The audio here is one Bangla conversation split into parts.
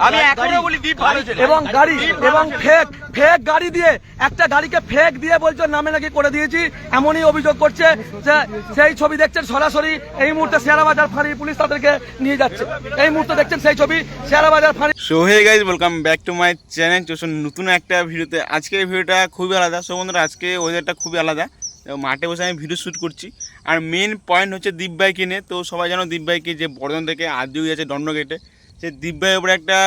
আমি এখনো বলি দীপ ভালো ছেলে। এবং গাড়ি এবং ফেক গাড়ি দিয়ে একটা গাড়িকে ফেক দিয়ে বলছো নামে নাকি করে দিয়েছি, এমনই অভিযোগ করছে। সেই ছবি দেখছেন সরাসরি এই মুহূর্তে শেয়ারাবাজার ফাঁড়ি পুলিশ তাদেরকে নিয়ে যাচ্ছে। এই মুহূর্তে দেখছেন সেই ছবি শেয়ারাবাজার ফাঁড়ি। So hey guys, welcome back to my channel. তো নতুন একটা ভিডিওতে আজকের ভিডিওটা খুবই আলাদা। সো বন্ধুরা, আজকে ওয়েদারটা খুবই আলাদা, মাঠে বসে আমি ভিডিও শ্যুট করছি। আর মেন পয়েন্ট হচ্ছে দীপ ভাইকে নিয়ে। তো সবাই জানো দীপ ভাইকে যে বর্ধমান থেকে আদিও আছে দণ্ড গেটে, সে দীপ ভাইয়ের উপরে একটা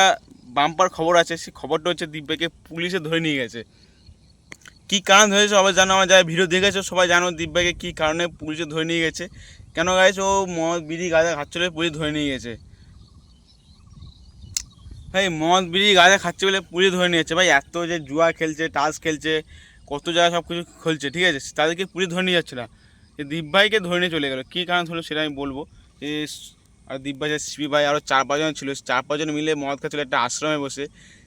বাম্পার খবর আছে। সেই খবরটা হচ্ছে দীপ ভাইকে পুলিশে ধরে নিয়ে গেছে। কী কারণ ধরেছে সবাই জানো, আমার যারা ভিডিও দেখেছো সবাই জানো দীপ ভাইকে কী কারণে পুলিশে ধরে নিয়ে গেছে। কেন গাইছে, ও মদ বিড়ি গাঁজা খাচ্ছিল পুলিশ ধরে নিয়ে গেছে। ভাই মদ বিড়ি গাঁজা খাচ্ছে বলে পুলিশ ধরে নিয়েছে। ভাই এত যে জুয়া খেলছে, টাস খেলছে, কত জায়গায় সব কিছু খেলছে, ঠিক আছে, তাদেরকে পুলিশ ধরে নিয়ে যাচ্ছে না। যে দীপ ভাইকে ধরে নিয়ে চলে গেলো, কী কারণ হলো সেটা আমি বলবো। যে আর দীপ ভাই, সিপি ভাই, আরও 4-5 জন ছিল, 4-5 জন মিলে মদ খাচ্ছিলো একটা আশ্রমে বসে।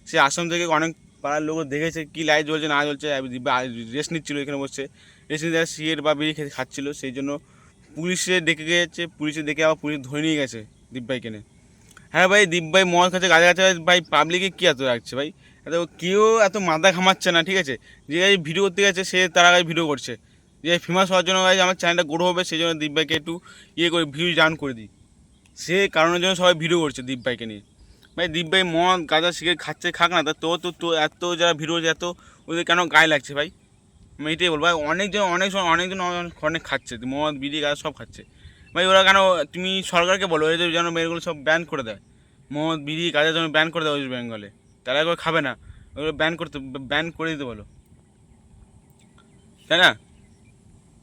সেই আশ্রম থেকে অনেক পাড়ার লোক দেখেছে কী লাইট জ্বলছে না জ্বলছে। দীপ ভাই রেস্ট নিচ্ছিলো এখানে বসে, রেস্ট নিতে সিগারেট বা বিড়ি খেতে খাচ্ছিলো। সেই জন্য পুলিশে ডেকে গেছে, পুলিশে দেখে আবার পুলিশ ধরে নিয়ে গেছে দীপ ভাইকে নিয়ে। হ্যাঁ ভাই, দীপ ভাই মদ খাচ্ছে, গাঁজা খাচ্ছে, ভাই পাবলিকে কী এত রাখছে ভাই, এত কেউ এত মাথা ঘামাচ্ছে না, ঠিক আছে। যে ভিডিও করতে গেছে সে তার আগে ভিডিও করছে, যে ফেমাস হওয়ার জন্য ভাই আমার চ্যানেলটা গ্রো হবে, সেই জন্য দীপ ভাইকে একটু করে ভিউ ডাউন করে দিই, সে কারণের জন্য সবাই ভিডিও করছে দীপ ভাইকে নিয়ে। ভাই দীপ ভাই মদ গাঁজা সিগারেট খাচ্ছে, খাক না, তা তো এত যারা ভিডিও করছে এত ওদের কেন গায়ে লাগছে ভাই। আমি এটাই বলবো ভাই, অনেকজন অনেক খাচ্ছে মদ বিড়ি গাঁজা সব খাচ্ছে ভাই। ওরা কেন, তুমি সরকারকে বলো এই যেন এগুলো সব ব্যান করে দেয়, মদ বিড়ি গাঁজা যেন ব্যান করে দেয় ওয়েস্ট বেঙ্গলে, তারা একবার খাবে না, ওগুলো ব্যান করে দিতে বলো, তাই না।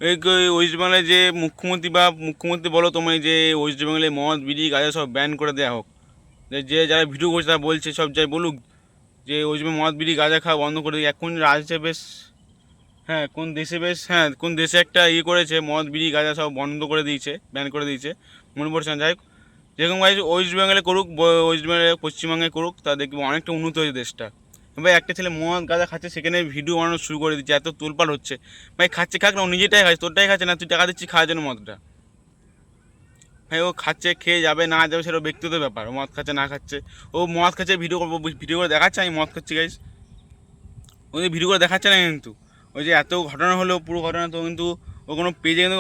এই ওয়েস্ট বেঙ্গলে যে মুখ্যমন্ত্রী বলো তুমি, যে ওয়েস্ট বেঙ্গলে মদ বিড়ি গাঁজা সব ব্যান করে দেওয়া হোক। যে যারা ভিডিও করছে তারা বলছে, সব যাই বলুক যে ওয়েস্ট বেঙ্গল মদ বিড়ি গাঁজা খাওয়া বন্ধ করে দিই। এখন রাজ্যে বেশ, কোন দেশে একটা করেছে, মদ বিড়ি গাঁজা সব বন্ধ করে দিয়েছে, ব্যান করে দিয়েছে, মনে পড়ছে না। যাই হোক, যেরকম গাইজ ওয়েস্ট বেঙ্গলে করুক, ওয়েস্ট বেঙ্গলে পশ্চিমবঙ্গে করুক, তা দেখবো অনেকটা উন্নত হয়েছে দেশটা। ভাই একটা ছেলে মদ গাঁজা খাচ্ছে, সেখানে ভিডিও বানানো শুরু করে দিচ্ছে, এত তোলপাড় হচ্ছে। ভাই খাচ্ছে খাক না, ও নিজেটাই খাচ্ছে, তোরটাই খাচ্ছে না, তুই টাকা দিচ্ছিস খাওয়ার জন্য মদটা। ভাই ও খাচ্ছে, খেয়ে যাবে না যাবে সেটা ব্যক্তিগত ব্যাপার, ও মদ খাচ্ছে না খাচ্ছে, ও মদ খাচ্ছে ভিডিও করে দেখাচ্ছে আমি মদ খাচ্ছি গাইজ, ওদের ভিডিও করে দেখাচ্ছে না। কিন্তু ওই যে এত ঘটনা হলো, পুরো ঘটনা তো কিন্তু ও কোনো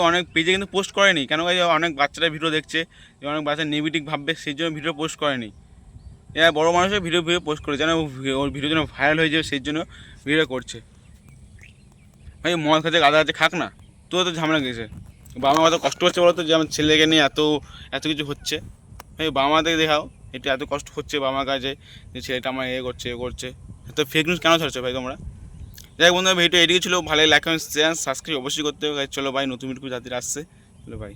অনেক পেজে কিন্তু পোস্ট করেনি। কেন গাইজ, অনেক বাচ্চারা ভিডিও দেখছে, যে অনেক বাচ্চা নেগেটিভ ভাববে, সেই জন্য ভিডিও পোস্ট করেনি। এরা বড়ো মানুষের ভিডিও পোস্ট করে, যেন ওর ভিডিও যেন ভাইরাল হয়ে যাবে, সেই জন্য ভিডিও করছে। ভাই মদ খাচ্ছে গাঁজা খাচ্ছে, খাক না, তো ঝামেলা গেছে। বাবা মা তো কষ্ট হচ্ছে বলো তো, যে আমার ছেলেকে নিয়ে এত কিছু হচ্ছে। ভাই বাবা মাদেরকে দেখাও, এটা এত কষ্ট হচ্ছে বাবা মার কাছে, যে ছেলেটা আমার করছে এত ফেক নিউজ কেন ছাড়ছো ভাই তোমরা। যাই হোক বন্ধুরা, ভিডিও এদিকে ছিল, ভালো লাইক কমেন্ট শেয়ার সাবস্ক্রাইব অবশ্যই করতে হবে। চলো ভাই, নতুন ভিডিও যাত্রী আসছে, চলো ভাই।